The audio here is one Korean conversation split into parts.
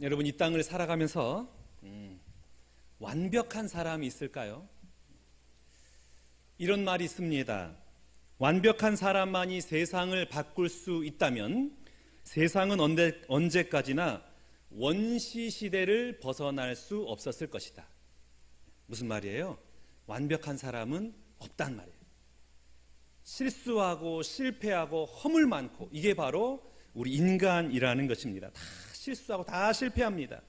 여러분, 이 땅을 살아가면서 완벽한 사람이 있을까요? 이런 말이 있습니다. 완벽한 사람만이 세상을 바꿀 수 있다면 세상은 언제까지나 원시 시대를 벗어날 수 없었을 것이다. 무슨 말이에요? 완벽한 사람은 없단 말이에요. 실수하고 실패하고 허물 많고, 이게 바로 우리 인간이라는 것입니다. 다 실수하고 다 실패합니다.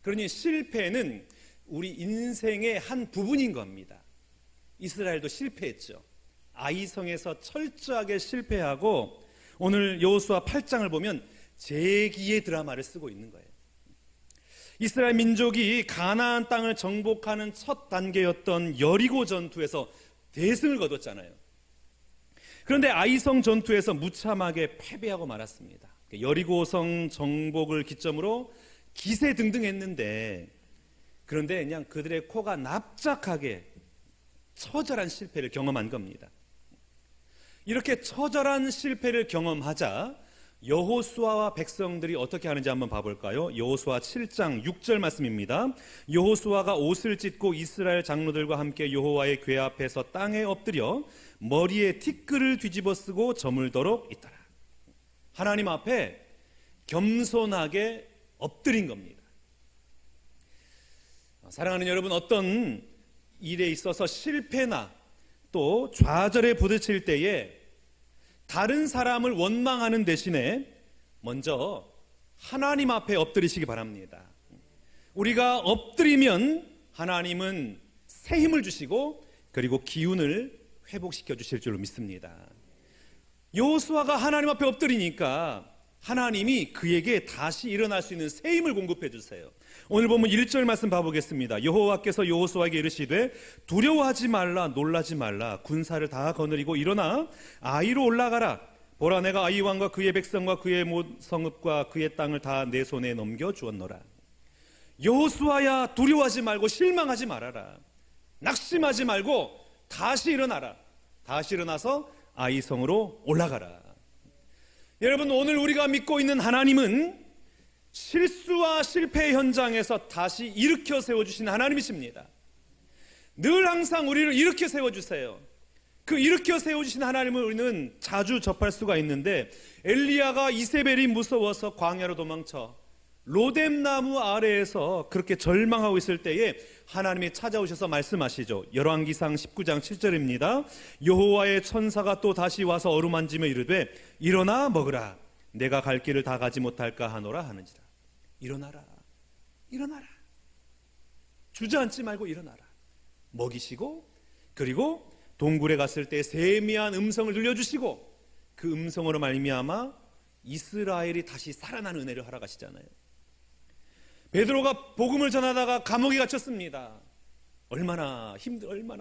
그러니 실패는 우리 인생의 한 부분인 겁니다. 이스라엘도 실패했죠. 아이성에서 철저하게 실패하고 오늘 여호수아 8장을 보면 재기의 드라마를 쓰고 있는 거예요. 이스라엘 민족이 가나안 땅을 정복하는 첫 단계였던 여리고 전투에서 대승을 거뒀잖아요. 그런데 아이성 전투에서 무참하게 패배하고 말았습니다. 여리고성 정복을 기점으로 기세등등했는데, 그런데 그냥 그들의 코가 납작하게 처절한 실패를 경험한 겁니다. 이렇게 처절한 실패를 경험하자 여호수아와 백성들이 어떻게 하는지 한번 봐볼까요? 여호수아 7장 6절 말씀입니다. 여호수아가 옷을 찢고 이스라엘 장로들과 함께 여호와의 궤 앞에서 땅에 엎드려 머리에 티끌을 뒤집어 쓰고 저물도록 있더라. 하나님 앞에 겸손하게 엎드린 겁니다. 사랑하는 여러분, 어떤 일에 있어서 실패나 또 좌절에 부딪힐 때에 다른 사람을 원망하는 대신에 먼저 하나님 앞에 엎드리시기 바랍니다. 우리가 엎드리면 하나님은 새 힘을 주시고 그리고 기운을 회복시켜 주실 줄로 믿습니다. 여호수아가 하나님 앞에 엎드리니까 하나님이 그에게 다시 일어날 수 있는 새 힘을 공급해 주세요. 오늘 보면 1절 말씀 봐보겠습니다. 여호와께서 여호수아에게 이르시되 두려워하지 말라, 놀라지 말라. 군사를 다 거느리고 일어나 아이로 올라가라. 보라, 내가 아이 왕과 그의 백성과 그의 성읍과 그의 땅을 다 내 손에 넘겨 주었노라. 여호수아야, 두려워하지 말고 실망하지 말아라. 낙심하지 말고 다시 일어나라. 다시 일어나서 아이 성으로 올라가라. 여러분, 오늘 우리가 믿고 있는 하나님은 실수와 실패 현장에서 다시 일으켜 세워주신 하나님이십니다. 늘 항상 우리를 일으켜 세워주세요. 그 일으켜 세워주신 하나님을 우리는 자주 접할 수가 있는데, 엘리야가 이세벨이 무서워서 광야로 도망쳐 로뎀나무 아래에서 그렇게 절망하고 있을 때에 하나님이 찾아오셔서 말씀하시죠. 열왕기상 19장 7절입니다. 여호와의 천사가 또 다시 와서 어루만지며 이르되 일어나 먹으라. 내가 갈 길을 다 가지 못할까 하노라 하는지라. 일어나라, 일어나라. 주저앉지 말고 일어나라. 먹이시고, 그리고 동굴에 갔을 때 세미한 음성을 들려주시고, 그 음성으로 말미암아 이스라엘이 다시 살아나는 은혜를 허락하시잖아요. 베드로가 복음을 전하다가 감옥에 갇혔습니다. 얼마나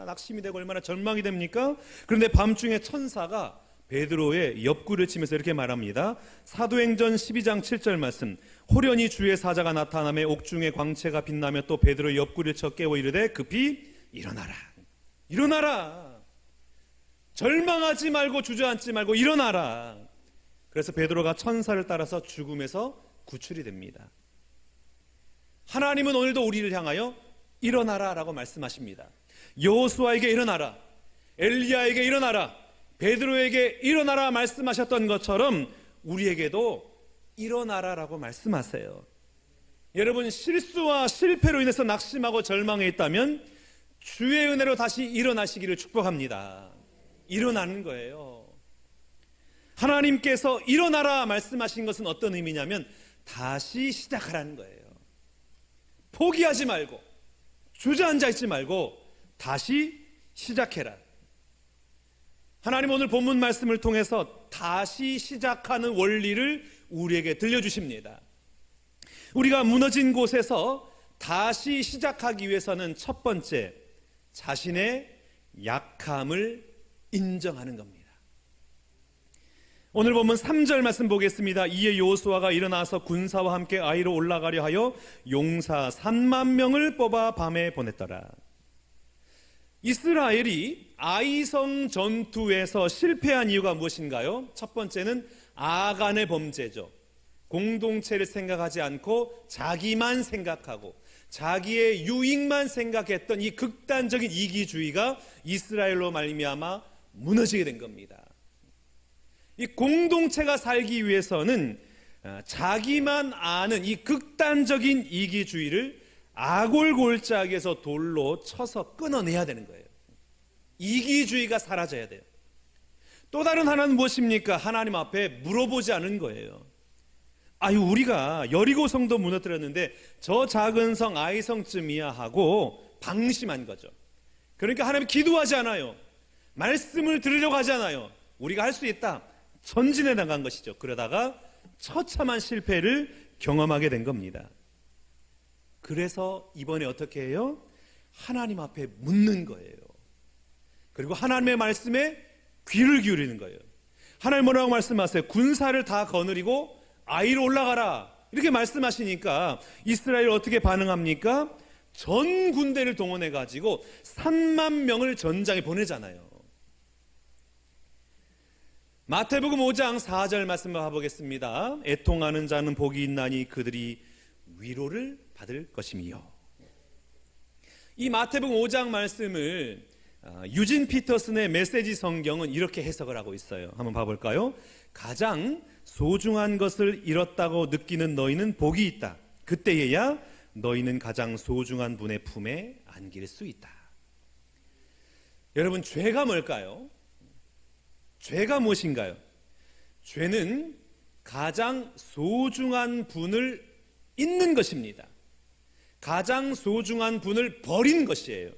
낙심이 되고 얼마나 절망이 됩니까? 그런데 밤중에 천사가 베드로의 옆구리를 치면서 이렇게 말합니다. 사도행전 12장 7절 말씀. 호련히 주의 사자가 나타나며 옥중에 광채가 빛나며 또 베드로의 옆구리를 쳐 깨워 이르되 급히 일어나라. 일어나라. 절망하지 말고 주저앉지 말고 일어나라. 그래서 베드로가 천사를 따라서 죽음에서 구출이 됩니다. 하나님은 오늘도 우리를 향하여 일어나라 라고 말씀하십니다. 여호수아에게 일어나라, 엘리야에게 일어나라, 베드로에게 일어나라 말씀하셨던 것처럼 우리에게도 일어나라 라고 말씀하세요. 여러분, 실수와 실패로 인해서 낙심하고 절망해 있다면 주의 은혜로 다시 일어나시기를 축복합니다. 일어나는 거예요. 하나님께서 일어나라 말씀하신 것은 어떤 의미냐면 다시 시작하라는 거예요. 포기하지 말고 주저앉아 있지 말고 다시 시작해라. 하나님 오늘 본문 말씀을 통해서 다시 시작하는 원리를 우리에게 들려주십니다. 우리가 무너진 곳에서 다시 시작하기 위해서는 첫 번째, 자신의 약함을 인정하는 겁니다. 오늘 보면 3절 말씀 보겠습니다. 이에 여호수아가 일어나서 군사와 함께 아이로 올라가려 하여 용사 3만 명을 뽑아 밤에 보냈더라. 이스라엘이 아이성 전투에서 실패한 이유가 무엇인가요? 첫 번째는 아간의 범죄죠. 공동체를 생각하지 않고 자기만 생각하고 자기의 유익만 생각했던 이 극단적인 이기주의가 이스라엘로 말미암아 무너지게 된 겁니다. 이 공동체가 살기 위해서는 자기만 아는 이 극단적인 이기주의를 아골골짜기에서 돌로 쳐서 끊어내야 되는 거예요. 이기주의가 사라져야 돼요. 또 다른 하나는 무엇입니까? 하나님 앞에 물어보지 않은 거예요. 아유, 우리가 여리고 성도 무너뜨렸는데 저 작은 성 아이성쯤이야 하고 방심한 거죠. 그러니까 하나님 기도하지 않아요. 말씀을 들으려고 하지 않아요. 우리가 할 수 있다. 전진해 나간 것이죠. 그러다가 처참한 실패를 경험하게 된 겁니다. 그래서 이번에 어떻게 해요? 하나님 앞에 묻는 거예요. 그리고 하나님의 말씀에 귀를 기울이는 거예요. 하나님 뭐라고 말씀하세요? 군사를 다 거느리고 아이로 올라가라 이렇게 말씀하시니까 이스라엘 어떻게 반응합니까? 전 군대를 동원해 가지고 3만 명을 전장에 보내잖아요. 마태복음 5장 4절 말씀을 봐보겠습니다. 애통하는 자는 복이 있나니 그들이 위로를 받을 것이며. 이 마태복음 5장 말씀을 유진 피터슨의 메시지 성경은 이렇게 해석을 하고 있어요. 한번 봐볼까요? 가장 소중한 것을 잃었다고 느끼는 너희는 복이 있다. 그때에야 너희는 가장 소중한 분의 품에 안길 수 있다. 여러분, 죄가 뭘까요? 죄가 무엇인가요? 죄는 가장 소중한 분을 잊는 것입니다. 가장 소중한 분을 버린 것이에요.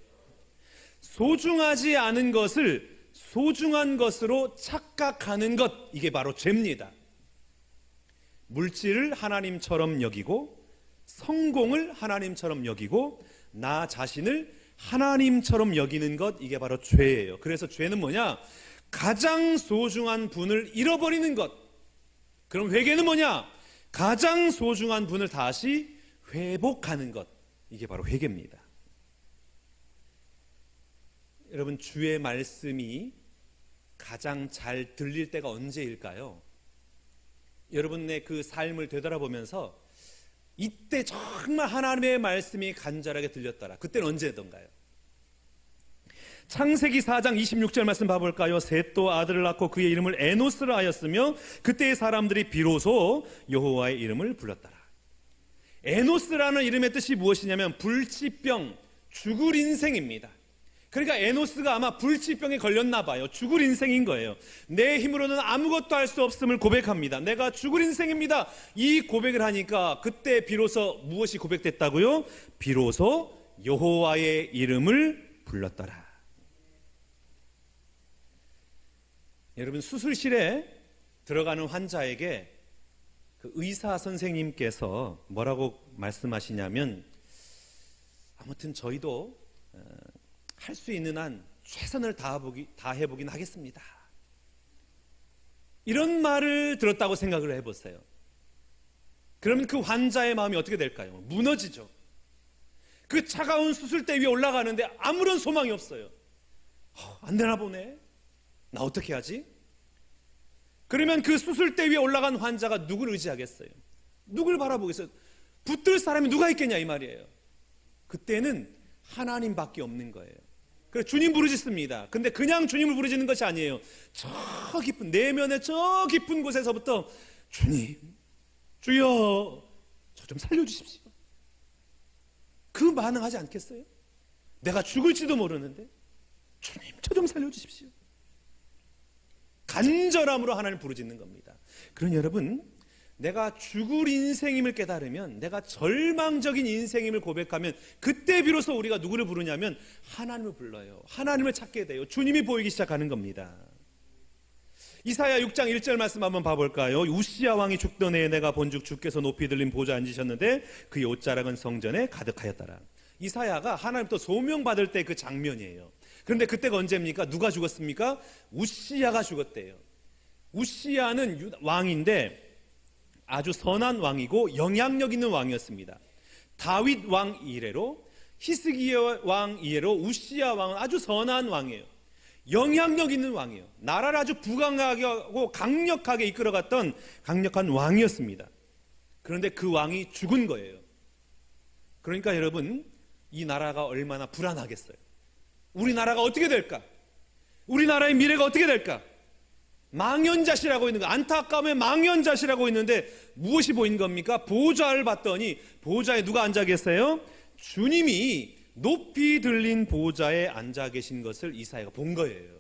소중하지 않은 것을 소중한 것으로 착각하는 것, 이게 바로 죄입니다. 물질을 하나님처럼 여기고 성공을 하나님처럼 여기고 나 자신을 하나님처럼 여기는 것, 이게 바로 죄예요. 그래서 죄는 뭐냐? 가장 소중한 분을 잃어버리는 것. 그럼 회개는 뭐냐? 가장 소중한 분을 다시 회복하는 것. 이게 바로 회개입니다. 여러분, 주의 말씀이 가장 잘 들릴 때가 언제일까요? 여러분의 그 삶을 되돌아보면서 이때 정말 하나님의 말씀이 간절하게 들렸더라. 그때는 언제던가요? 창세기 4장 26절 말씀 봐볼까요? 셋도 아들을 낳고 그의 이름을 에노스라 하였으며 그때의 사람들이 비로소 여호와의 이름을 불렀더라. 에노스라는 이름의 뜻이 무엇이냐면 불치병, 죽을 인생입니다. 그러니까 에노스가 아마 불치병에 걸렸나 봐요. 죽을 인생인 거예요. 내 힘으로는 아무것도 할 수 없음을 고백합니다. 내가 죽을 인생입니다. 이 고백을 하니까 그때 비로소 무엇이 고백됐다고요? 비로소 여호와의 이름을 불렀더라. 여러분, 수술실에 들어가는 환자에게 그 의사 선생님께서 뭐라고 말씀하시냐면, 아무튼 저희도 할 수 있는 한 최선을 다해보긴 하겠습니다. 이런 말을 들었다고 생각을 해보세요. 그러면 그 환자의 마음이 어떻게 될까요? 무너지죠. 그 차가운 수술대 위에 올라가는데 아무런 소망이 없어요. 안 되나 보네. 나 어떻게 하지? 그러면 그 수술대 위에 올라간 환자가 누구를 의지하겠어요? 누굴 바라보겠어요? 붙들 사람이 누가 있겠냐 이 말이에요. 그때는 하나님밖에 없는 거예요. 그래서 주님 부르짖습니다. 근데 그냥 주님을 부르짖는 것이 아니에요. 저 깊은 내면의 저 깊은 곳에서부터 주님, 주여, 저 좀 살려주십시오. 그 반응하지 않겠어요? 내가 죽을지도 모르는데 주님, 저 좀 살려주십시오. 간절함으로 하나님을 부르짖는 겁니다. 그러니 여러분, 내가 죽을 인생임을 깨달으면, 내가 절망적인 인생임을 고백하면 그때 비로소 우리가 누구를 부르냐면 하나님을 불러요. 하나님을 찾게 돼요. 주님이 보이기 시작하는 겁니다. 이사야 6장 1절 말씀 한번 봐볼까요? 우시야 왕이 죽던 해에 내가 본즉 주께서 높이 들린 보좌 앉으셨는데 그의 옷자락은 성전에 가득하였더라. 이사야가 하나님부터 소명받을 때 그 장면이에요. 그런데 그때가 언제입니까? 누가 죽었습니까? 우시야가 죽었대요. 우시야는 왕인데 아주 선한 왕이고 영향력 있는 왕이었습니다. 다윗 왕 이래로, 히스기야 왕 이래로 우시야 왕은 아주 선한 왕이에요. 영향력 있는 왕이에요. 나라를 아주 부강하게 하고 강력하게 이끌어갔던 강력한 왕이었습니다. 그런데 그 왕이 죽은 거예요. 그러니까 여러분, 이 나라가 얼마나 불안하겠어요. 우리나라가 어떻게 될까? 우리나라의 미래가 어떻게 될까? 망연자실하고 있는 거, 안타까움에 망연자실하고 있는데 무엇이 보인 겁니까? 보좌를 봤더니 보좌에 누가 앉아 계세요? 주님이 높이 들린 보좌에 앉아 계신 것을 이사야가 본 거예요.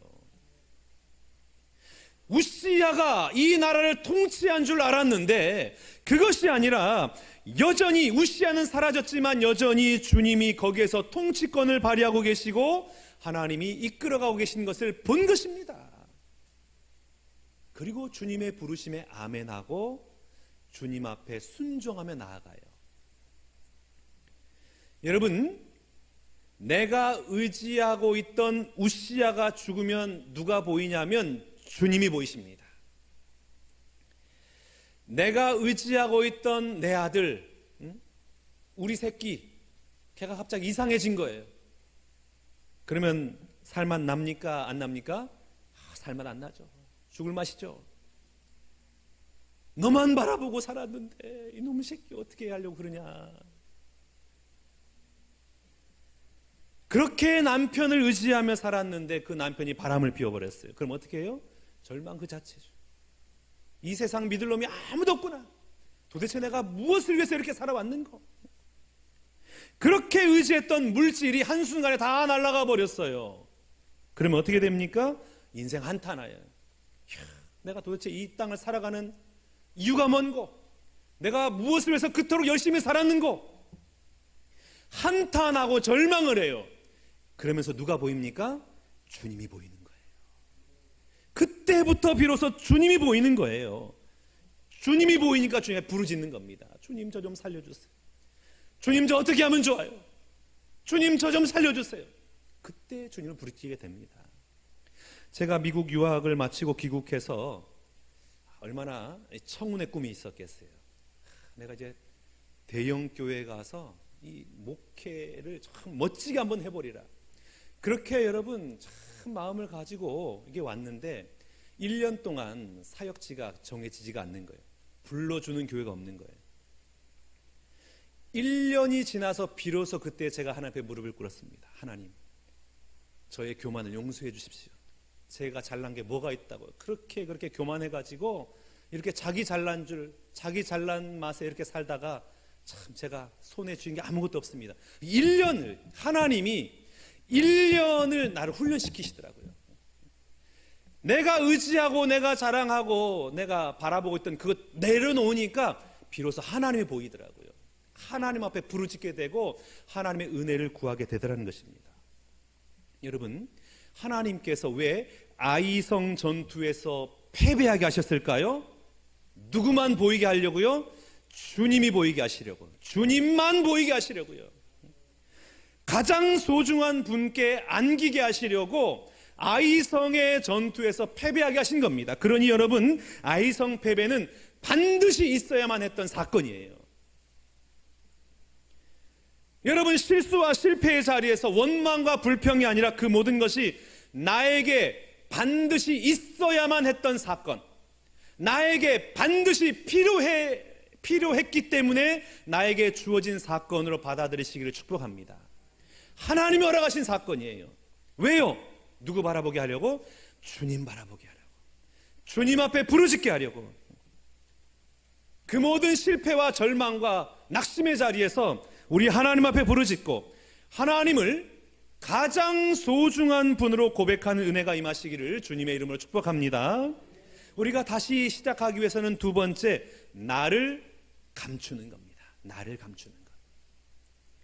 우시야가 이 나라를 통치한 줄 알았는데 그것이 아니라 여전히 우시야는 사라졌지만 여전히 주님이 거기에서 통치권을 발휘하고 계시고 하나님이 이끌어가고 계신 것을 본 것입니다. 그리고 주님의 부르심에 아멘하고 주님 앞에 순종하며 나아가요. 여러분, 내가 의지하고 있던 우시야가 죽으면 누가 보이냐면 주님이 보이십니다. 내가 의지하고 있던 내 아들, 우리 새끼, 걔가 갑자기 이상해진 거예요. 그러면 살맛 납니까? 안 납니까? 살맛 안 나죠. 죽을 맛이죠. 너만 바라보고 살았는데 이놈의 새끼 어떻게 하려고 그러냐. 그렇게 남편을 의지하며 살았는데 그 남편이 바람을 피워버렸어요. 그럼 어떻게 해요? 절망 그 자체죠. 이 세상 믿을 놈이 아무도 없구나. 도대체 내가 무엇을 위해서 이렇게 살아왔는가? 그렇게 의지했던 물질이 한순간에 다 날아가 버렸어요. 그러면 어떻게 됩니까? 인생 한탄하여. 내가 도대체 이 땅을 살아가는 이유가 뭔고? 내가 무엇을 위해서 그토록 열심히 살았는고? 한탄하고 절망을 해요. 그러면서 누가 보입니까? 주님이 보이는 거예요. 그때부터 비로소 주님이 보이는 거예요. 주님이 보이니까 주님이 부르짖는 겁니다. 주님 저 좀 살려주세요. 주님 저 어떻게 하면 좋아요? 주님 저 좀 살려주세요. 그때 주님을 부르짖게 됩니다. 제가 미국 유학을 마치고 귀국해서 얼마나 청운의 꿈이 있었겠어요. 내가 이제 대형 교회에 가서 이 목회를 참 멋지게 한번 해보리라. 그렇게 여러분 참 마음을 가지고 이게 왔는데 1년 동안 사역지가 정해지지가 않는 거예요. 불러주는 교회가 없는 거예요. 1년이 지나서 비로소 그때 제가 하나님 앞에 무릎을 꿇었습니다. 하나님, 저의 교만을 용서해 주십시오. 제가 잘난 게 뭐가 있다고 그렇게 교만해가지고 이렇게 자기 잘난 맛에 이렇게 살다가 참 제가 손에 쥐은 게 아무것도 없습니다. 1년을 하나님이 1년을 나를 훈련시키시더라고요. 내가 의지하고 내가 자랑하고 내가 바라보고 있던 그것 내려놓으니까 비로소 하나님이 보이더라고요. 하나님 앞에 부르짖게 되고 하나님의 은혜를 구하게 되더라는 것입니다. 여러분, 하나님께서 왜 아이성 전투에서 패배하게 하셨을까요? 누구만 보이게 하려고요? 주님이 보이게 하시려고, 주님만 보이게 하시려고요. 가장 소중한 분께 안기게 하시려고 아이성의 전투에서 패배하게 하신 겁니다. 그러니 여러분, 아이성 패배는 반드시 있어야만 했던 사건이에요. 여러분, 실수와 실패의 자리에서 원망과 불평이 아니라 그 모든 것이 나에게 반드시 있어야만 했던 사건, 나에게 반드시 필요했기 때문에 나에게 주어진 사건으로 받아들이시기를 축복합니다. 하나님이 허락하신 사건이에요. 왜요? 누구 바라보게 하려고? 주님 바라보게 하려고, 주님 앞에 부르짖게 하려고. 그 모든 실패와 절망과 낙심의 자리에서 우리 하나님 앞에 부르짖고 하나님을 가장 소중한 분으로 고백하는 은혜가 임하시기를 주님의 이름으로 축복합니다. 우리가 다시 시작하기 위해서는 두 번째, 나를 감추는 겁니다. 나를 감추는 것.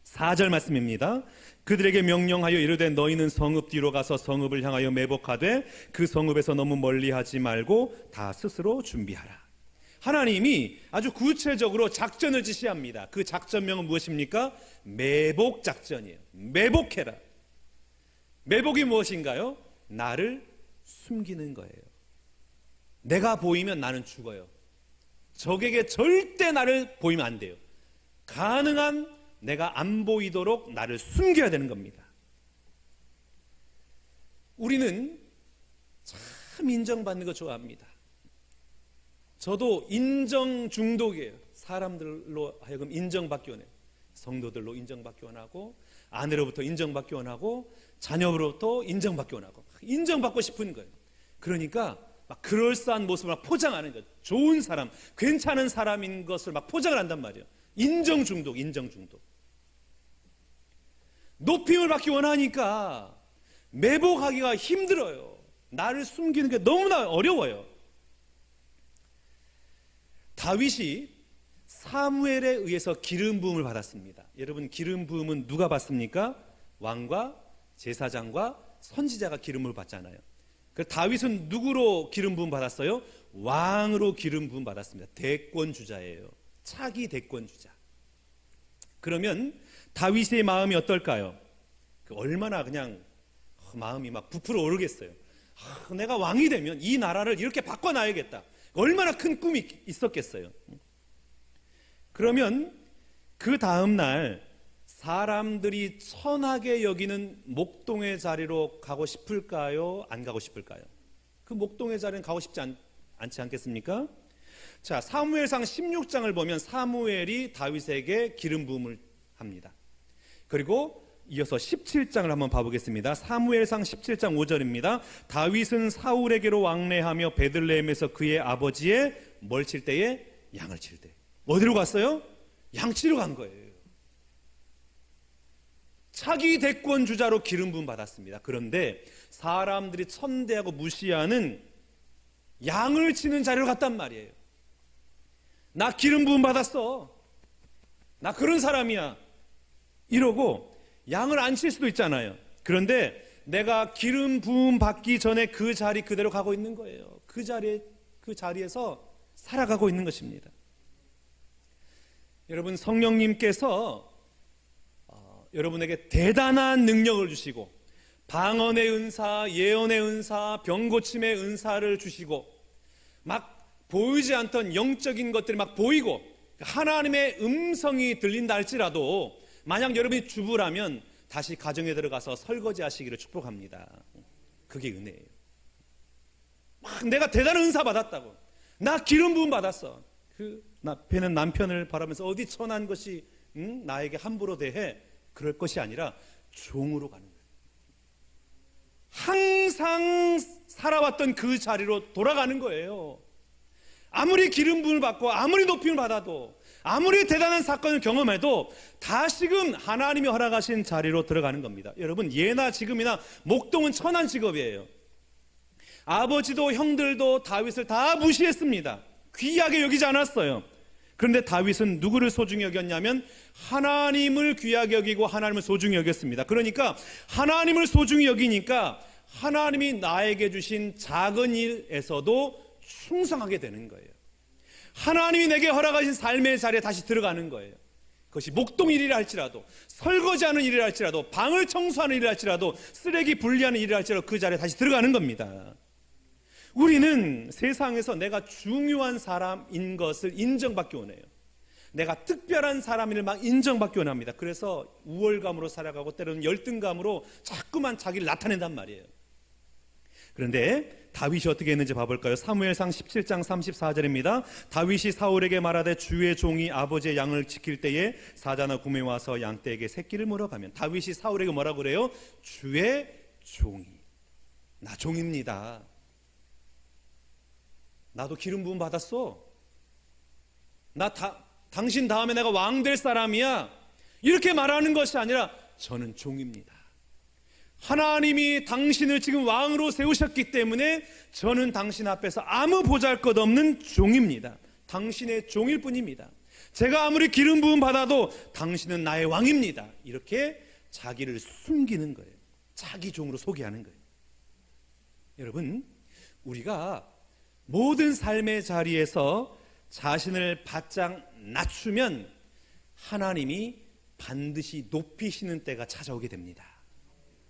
4절 말씀입니다. 그들에게 명령하여 이르되 너희는 성읍 뒤로 가서 성읍을 향하여 매복하되 그 성읍에서 너무 멀리하지 말고 다 스스로 준비하라. 하나님이 아주 구체적으로 작전을 지시합니다. 그 작전명은 무엇입니까? 매복 작전이에요. 매복해라. 매복이 무엇인가요? 나를 숨기는 거예요. 내가 보이면 나는 죽어요. 적에게 절대 나를 보이면 안 돼요. 가능한 내가 안 보이도록 나를 숨겨야 되는 겁니다. 우리는 참 인정받는 거 좋아합니다. 저도 인정 중독이에요. 사람들로 하여금 인정받기 원해요. 성도들로 인정받기 원하고, 아내로부터 인정받기 원하고, 자녀로부터 인정받기 원하고, 인정받고 싶은 거예요. 그러니까 막 그럴싸한 모습을 막 포장하는 거예요. 좋은 사람, 괜찮은 사람인 것을 막 포장을 한단 말이에요. 인정 중독. 높임을 받기 원하니까 매복하기가 힘들어요. 나를 숨기는 게 너무나 어려워요. 다윗이 사무엘에 의해서 기름 부음을 받았습니다. 여러분, 기름 부음은 누가 받습니까? 왕과 제사장과 선지자가 기름을 받잖아요. 그 다윗은 누구로 기름 부음 받았어요? 왕으로 기름 부음 받았습니다. 대권 주자예요. 차기 대권 주자. 그러면 다윗의 마음이 어떨까요? 얼마나 그냥 마음이 막 부풀어 오르겠어요. 내가 왕이 되면 이 나라를 이렇게 바꿔놔야겠다. 얼마나 큰 꿈이 있었겠어요. 그러면 그 다음날 사람들이 천하게 여기는 목동의 자리로 가고 싶을까요? 안 가고 싶을까요? 그 목동의 자리는 가고 싶지 않지 않겠습니까? 자, 사무엘상 16장을 보면 사무엘이 다윗에게 기름 부음을 합니다. 그리고 이어서 17장을 한번 봐보겠습니다. 사무엘상 17장 5절입니다. 다윗은 사울에게로 왕래하며 베들레헴에서 그의 아버지의 뭘 칠 때에? 양을 칠 때. 어디로 갔어요? 양치러 간 거예요. 차기 대권 주자로 기름 부음 받았습니다. 그런데 사람들이 천대하고 무시하는 양을 치는 자리로 갔단 말이에요. 나 기름 부음 받았어. 나 그런 사람이야. 이러고 양을 안 칠 수도 있잖아요. 그런데 내가 기름 부음 받기 전에 그 자리 그대로 가고 있는 거예요. 그 자리에서 살아가고 있는 것입니다. 여러분, 성령님께서 여러분에게 대단한 능력을 주시고 방언의 은사, 예언의 은사, 병고침의 은사를 주시고 막 보이지 않던 영적인 것들이 막 보이고 하나님의 음성이 들린다 할지라도 만약 여러분이 주부라면 다시 가정에 들어가서 설거지 하시기를 축복합니다. 그게 은혜예요. 막 내가 대단한 은사 받았다고, 나 기름 부음 받았어, 그 앞에는 남편을 바라면서 어디 천한 것이 나에게 함부로 대해, 그럴 것이 아니라 종으로 가는 거예요. 항상 살아왔던 그 자리로 돌아가는 거예요. 아무리 기름 부음을 받고 아무리 높임을 받아도 아무리 대단한 사건을 경험해도 다시금 하나님이 허락하신 자리로 들어가는 겁니다. 여러분, 예나 지금이나 목동은 천한 직업이에요. 아버지도 형들도 다윗을 다 무시했습니다. 귀하게 여기지 않았어요. 그런데 다윗은 누구를 소중히 여겼냐면 하나님을 귀하게 여기고 하나님을 소중히 여겼습니다. 그러니까 하나님을 소중히 여기니까 하나님이 나에게 주신 작은 일에서도 충성하게 되는 거예요. 하나님이 내게 허락하신 삶의 자리에 다시 들어가는 거예요. 그것이 목동 일이라 할지라도, 설거지하는 일이라 할지라도, 방을 청소하는 일이라 할지라도, 쓰레기 분리하는 일이라 할지라도 그 자리에 다시 들어가는 겁니다. 우리는 세상에서 내가 중요한 사람인 것을 인정받기 원해요. 내가 특별한 사람을 막 인정받기 원합니다. 그래서 우월감으로 살아가고 때로는 열등감으로 자꾸만 자기를 나타낸단 말이에요. 그런데 다윗이 어떻게 했는지 봐볼까요? 사무엘상 17장 34절입니다. 다윗이 사울에게 말하되 주의 종이 아버지의 양을 지킬 때에 사자나 곰이 와서 양떼에게 새끼를 물어가면, 다윗이 사울에게 뭐라고 그래요? 주의 종이, 나 종입니다. 나도 기름 부음 받았어. 당신 다음에 내가 왕 될 사람이야. 이렇게 말하는 것이 아니라 저는 종입니다. 하나님이 당신을 지금 왕으로 세우셨기 때문에 저는 당신 앞에서 아무 보잘것없는 종입니다. 당신의 종일 뿐입니다. 제가 아무리 기름 부음 받아도 당신은 나의 왕입니다. 이렇게 자기를 숨기는 거예요. 자기 종으로 소개하는 거예요. 여러분, 우리가 모든 삶의 자리에서 자신을 바짝 낮추면 하나님이 반드시 높이시는 때가 찾아오게 됩니다.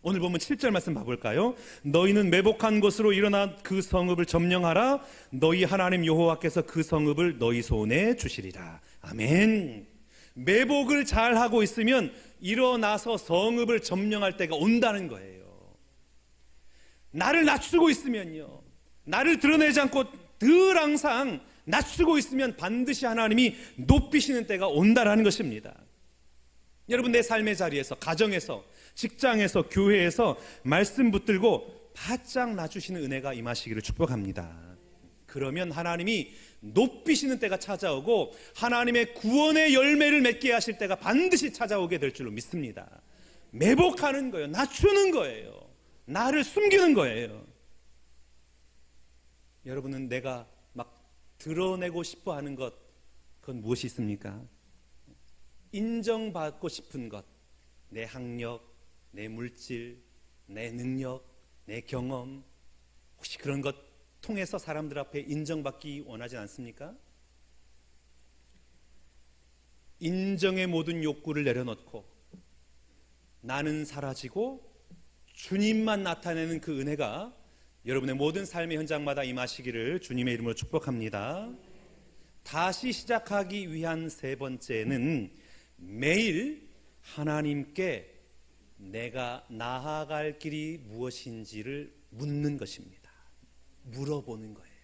오늘 보면 7절 말씀 봐볼까요? 너희는 매복한 곳으로 일어나 그 성읍을 점령하라. 너희 하나님 여호와께서 그 성읍을 너희 손에 주시리라. 아멘. 매복을 잘 하고 있으면 일어나서 성읍을 점령할 때가 온다는 거예요. 나를 낮추고 있으면요, 나를 드러내지 않고 늘 항상 낮추고 있으면 반드시 하나님이 높이시는 때가 온다라는 것입니다. 여러분, 내 삶의 자리에서, 가정에서, 직장에서, 교회에서 말씀 붙들고 바짝 낮추시는 은혜가 임하시기를 축복합니다. 그러면 하나님이 높이시는 때가 찾아오고 하나님의 구원의 열매를 맺게 하실 때가 반드시 찾아오게 될 줄로 믿습니다. 매복하는 거예요. 낮추는 거예요. 나를 숨기는 거예요. 여러분은 내가 막 드러내고 싶어 하는 것, 그건 무엇이 있습니까? 인정받고 싶은 것, 내 학력, 내 물질, 내 능력, 내 경험, 혹시 그런 것 통해서 사람들 앞에 인정받기 원하지 않습니까? 인정의 모든 욕구를 내려놓고 나는 사라지고 주님만 나타내는 그 은혜가 여러분의 모든 삶의 현장마다 임하시기를 주님의 이름으로 축복합니다. 다시 시작하기 위한 세 번째는 매일 하나님께 내가 나아갈 길이 무엇인지를 묻는 것입니다. 물어보는 거예요.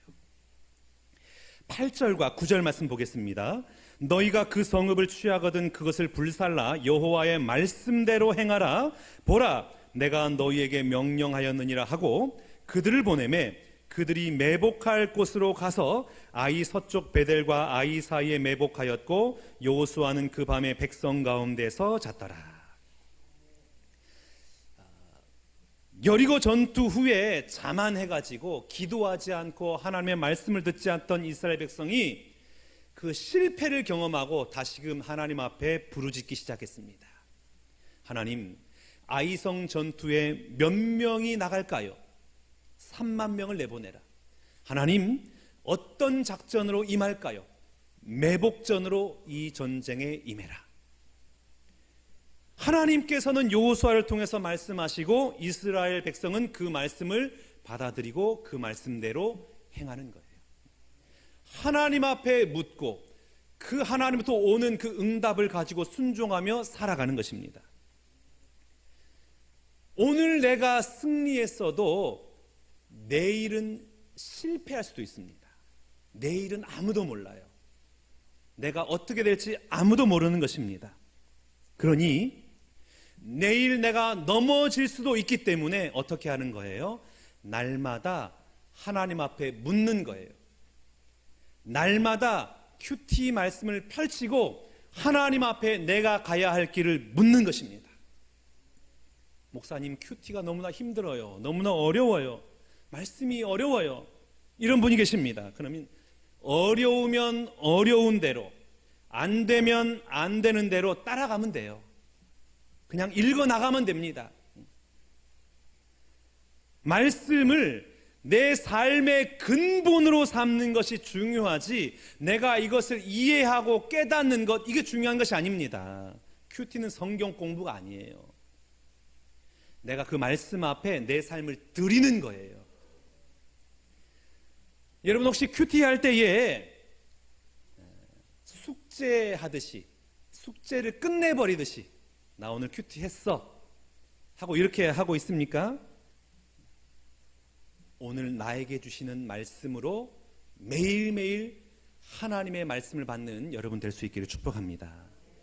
8절과 9절 말씀 보겠습니다. 너희가 그 성읍을 취하거든 그것을 불살라 여호와의 말씀대로 행하라. 보라, 내가 너희에게 명령하였느니라 하고 그들을 보내매 그들이 매복할 곳으로 가서 아이 서쪽 베델과 아이 사이에 매복하였고 여호수아는 그 밤에 백성 가운데서 잤더라. 여리고 전투 후에 자만해가지고 기도하지 않고 하나님의 말씀을 듣지 않던 이스라엘 백성이 그 실패를 경험하고 다시금 하나님 앞에 부르짖기 시작했습니다. 하나님, 아이성 전투에 몇 명이 나갈까요? 3만 명을 내보내라. 하나님, 어떤 작전으로 임할까요? 매복전으로 이 전쟁에 임해라. 하나님께서는 여호수아를 통해서 말씀하시고 이스라엘 백성은 그 말씀을 받아들이고 그 말씀대로 행하는 거예요. 하나님 앞에 묻고 그 하나님부터 오는 그 응답을 가지고 순종하며 살아가는 것입니다. 오늘 내가 승리했어도 내일은 실패할 수도 있습니다. 내일은 아무도 몰라요. 내가 어떻게 될지 아무도 모르는 것입니다. 그러니 내일 내가 넘어질 수도 있기 때문에 어떻게 하는 거예요? 날마다 하나님 앞에 묻는 거예요. 날마다 큐티 말씀을 펼치고 하나님 앞에 내가 가야 할 길을 묻는 것입니다. 목사님, 큐티가 너무나 힘들어요. 너무나 어려워요. 말씀이 어려워요. 이런 분이 계십니다. 그러면 어려우면 어려운 대로, 안 되면 안 되는 대로 따라가면 돼요. 그냥 읽어 나가면 됩니다. 말씀을 내 삶의 근본으로 삼는 것이 중요하지 내가 이것을 이해하고 깨닫는 것, 이게 중요한 것이 아닙니다. 큐티는 성경 공부가 아니에요. 내가 그 말씀 앞에 내 삶을 드리는 거예요. 여러분, 혹시 큐티 할 때에 숙제하듯이, 숙제를 끝내버리듯이 나 오늘 큐티 했어 하고 이렇게 하고 있습니까? 오늘 나에게 주시는 말씀으로 매일매일 하나님의 말씀을 받는 여러분 될 수 있기를 축복합니다.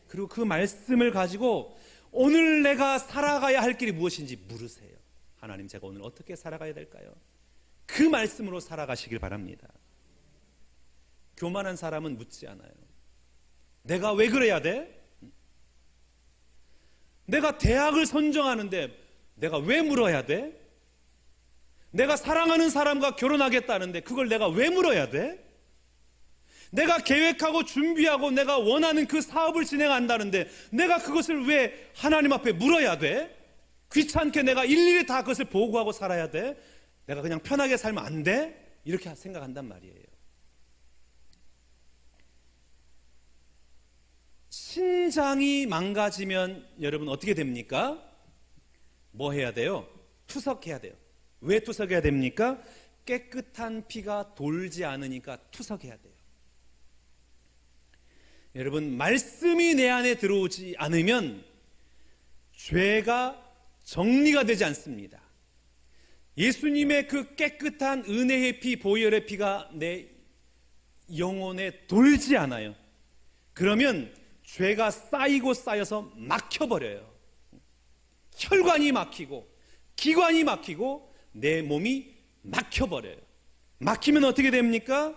그리고 그 말씀을 가지고 오늘 내가 살아가야 할 길이 무엇인지 물으세요. 하나님, 제가 오늘 어떻게 살아가야 될까요? 그 말씀으로 살아가시길 바랍니다. 교만한 사람은 묻지 않아요. 내가 왜 그래야 돼? 내가 대학을 선정하는데 내가 왜 물어야 돼? 내가 사랑하는 사람과 결혼하겠다는데 그걸 내가 왜 물어야 돼? 내가 계획하고 준비하고 내가 원하는 그 사업을 진행한다는데 내가 그것을 왜 하나님 앞에 물어야 돼? 귀찮게 내가 일일이 다 그것을 보고하고 살아야 돼? 내가 그냥 편하게 살면 안 돼? 이렇게 생각한단 말이에요. 신장이 망가지면 여러분 어떻게 됩니까? 뭐 해야 돼요? 투석해야 돼요. 왜 투석해야 됩니까? 깨끗한 피가 돌지 않으니까 투석해야 돼요. 여러분, 말씀이 내 안에 들어오지 않으면 죄가 정리가 되지 않습니다. 예수님의 그 깨끗한 은혜의 피, 보혈의 피가 내 영혼에 돌지 않아요. 그러면 죄가 쌓이고 쌓여서 막혀버려요. 혈관이 막히고 기관이 막히고 내 몸이 막혀버려요. 막히면 어떻게 됩니까?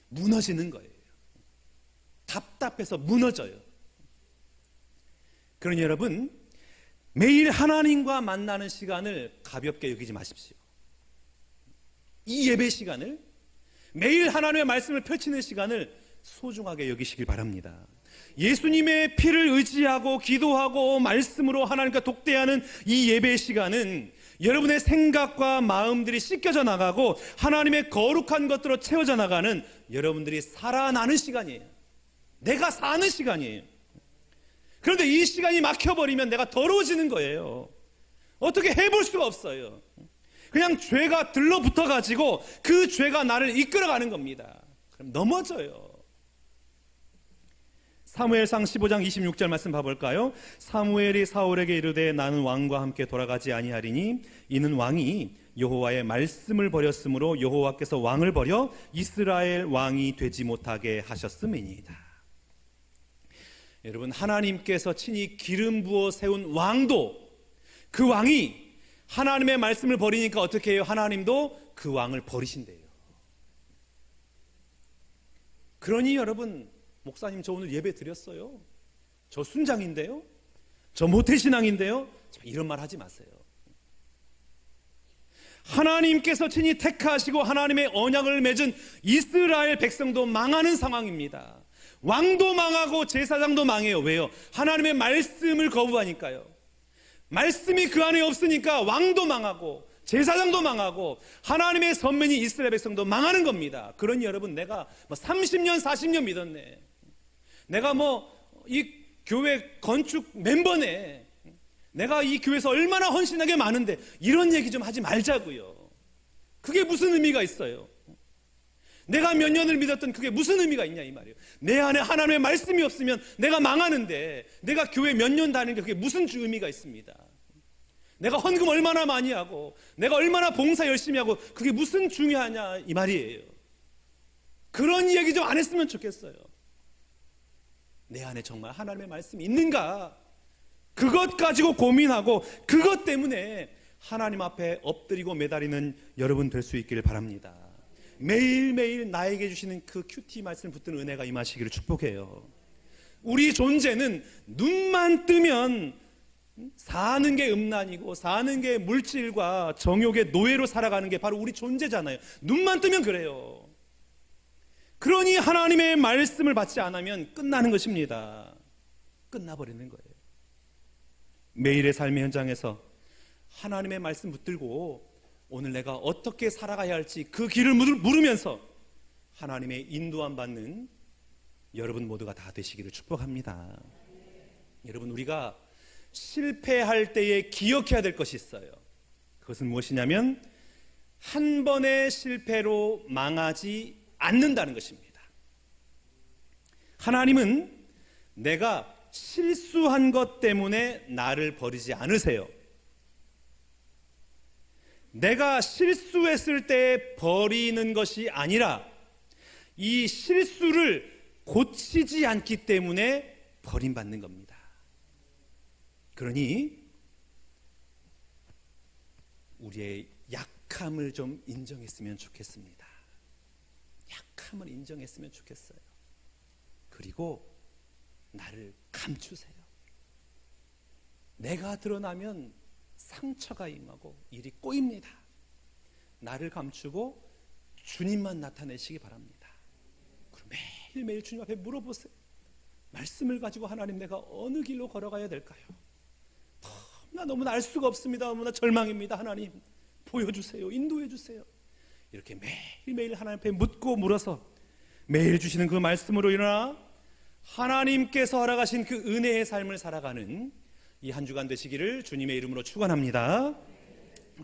무너지는 거예요. 답답해서 무너져요. 그러니 여러분, 매일 하나님과 만나는 시간을 가볍게 여기지 마십시오. 이 예배 시간을, 매일 하나님의 말씀을 펼치는 시간을 소중하게 여기시길 바랍니다. 예수님의 피를 의지하고 기도하고 말씀으로 하나님과 독대하는 이 예배 시간은 여러분의 생각과 마음들이 씻겨져 나가고 하나님의 거룩한 것들로 채워져 나가는 여러분들이 살아나는 시간이에요. 내가 사는 시간이에요. 그런데 이 시간이 막혀버리면 내가 더러워지는 거예요. 어떻게 해볼 수가 없어요. 그냥 죄가 들러붙어가지고 그 죄가 나를 이끌어가는 겁니다. 그럼 넘어져요. 사무엘상 15장 26절 말씀 봐볼까요? 사무엘이 사울에게 이르되 나는 왕과 함께 돌아가지 아니하리니 이는 왕이 여호와의 말씀을 버렸으므로 여호와께서 왕을 버려 이스라엘 왕이 되지 못하게 하셨음이니이다. 여러분, 하나님께서 친히 기름 부어 세운 왕도, 그 왕이 하나님의 말씀을 버리니까 어떻게 해요? 하나님도 그 왕을 버리신대요. 그러니 여러분, 목사님 저 오늘 예배 드렸어요. 저 순장인데요. 저 모태신앙인데요. 이런 말 하지 마세요. 하나님께서 친히 택하시고 하나님의 언약을 맺은 이스라엘 백성도 망하는 상황입니다. 왕도 망하고 제사장도 망해요. 왜요? 하나님의 말씀을 거부하니까요. 말씀이 그 안에 없으니까 왕도 망하고 제사장도 망하고 하나님의 선민이 이스라엘 백성도 망하는 겁니다. 그러니 여러분, 내가 30년 40년 믿었네, 내가 이 교회 건축 멤버네, 내가 이 교회에서 얼마나 헌신하게 많은데, 이런 얘기 좀 하지 말자고요. 그게 무슨 의미가 있어요? 내가 몇 년을 믿었던 그게 무슨 의미가 있냐 이 말이에요. 내 안에 하나님의 말씀이 없으면 내가 망하는데, 내가 교회 몇 년 다니는 게 그게 무슨 의미가 있습니다. 내가 헌금 얼마나 많이 하고 내가 얼마나 봉사 열심히 하고 그게 무슨 중요하냐 이 말이에요. 그런 얘기 좀 안 했으면 좋겠어요. 내 안에 정말 하나님의 말씀이 있는가, 그것 가지고 고민하고 그것 때문에 하나님 앞에 엎드리고 매달리는 여러분 될 수 있기를 바랍니다. 매일매일 나에게 주시는 그 큐티 말씀 붙드는 은혜가 임하시기를 축복해요. 우리 존재는 눈만 뜨면 사는 게 음란이고 사는 게 물질과 정욕의 노예로 살아가는 게 바로 우리 존재잖아요. 눈만 뜨면 그래요. 그러니 하나님의 말씀을 받지 않으면 끝나는 것입니다. 끝나버리는 거예요. 매일의 삶의 현장에서 하나님의 말씀 붙들고 오늘 내가 어떻게 살아가야 할지 그 길을 물으면서 하나님의 인도함 받는 여러분 모두가 다 되시기를 축복합니다. 여러분, 우리가 실패할 때에 기억해야 될 것이 있어요. 그것은 무엇이냐면 한 번의 실패로 망하지 않는다는 것입니다. 하나님은 내가 실수한 것 때문에 나를 버리지 않으세요. 내가 실수했을 때 버리는 것이 아니라 이 실수를 고치지 않기 때문에 버림받는 겁니다. 그러니 우리의 약함을 좀 인정했으면 좋겠습니다. 약함을 인정했으면 좋겠어요. 그리고 나를 감추세요. 내가 드러나면 상처가 임하고 일이 꼬입니다. 나를 감추고 주님만 나타내시기 바랍니다. 그럼 매일매일 주님 앞에 물어보세요. 말씀을 가지고 하나님, 내가 어느 길로 걸어가야 될까요? 너무나 알 수가 없습니다. 너무나 절망입니다. 하나님 보여주세요. 인도해 주세요. 이렇게 매일매일 하나님 앞에 묻고 물어서 매일 주시는 그 말씀으로 일어나 하나님께서 허락하신 그 은혜의 삶을 살아가는 이 한 주간 되시기를 주님의 이름으로 축원합니다.